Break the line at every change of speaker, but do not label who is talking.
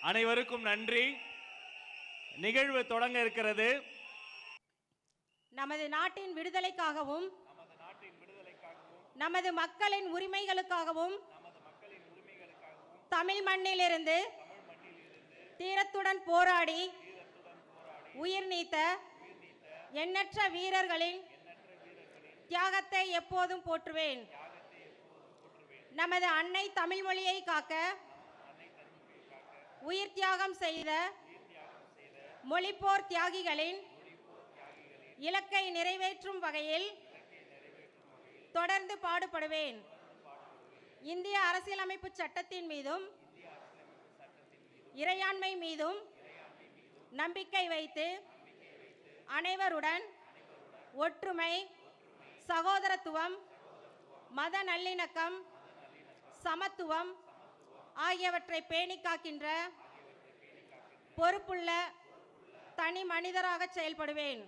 அனைவருக்கும் நன்றி. நிகழ்வு தொடங்க இருக்கிறது.
நமது நாட்டின் விடுதலைக்காகவும் நமது மக்களின் உரிமைகளுக்காகவும் தமிழ் மண்ணிலிருந்து தீரத்துடன் போராடி உயிர் நீத்த எண்ணற்ற வீரர்களின் தியாகத்தை எப்போதும் போற்றுவேன். நமது அன்னை தமிழ் மொழியை காக்க உயிர் தியாகம் செய்த மொழிப்போர் தியாகிகளின் இலக்கை நிறைவேற்றும் வகையில் தொடர்ந்து பாடுபடுவேன். இந்திய அரசியலமைப்பு சட்டத்தின் மீதும் இறையாண்மை மீதும் நம்பிக்கை வைத்து அனைவருடன் ஒற்றுமை, சகோதரத்துவம், மத நல்லிணக்கம், சமத்துவம் ஆகியவற்றை பேணி காக்கின்ற பொறுப்புள்ள தனி மனிதராக செயல்படுவேன்.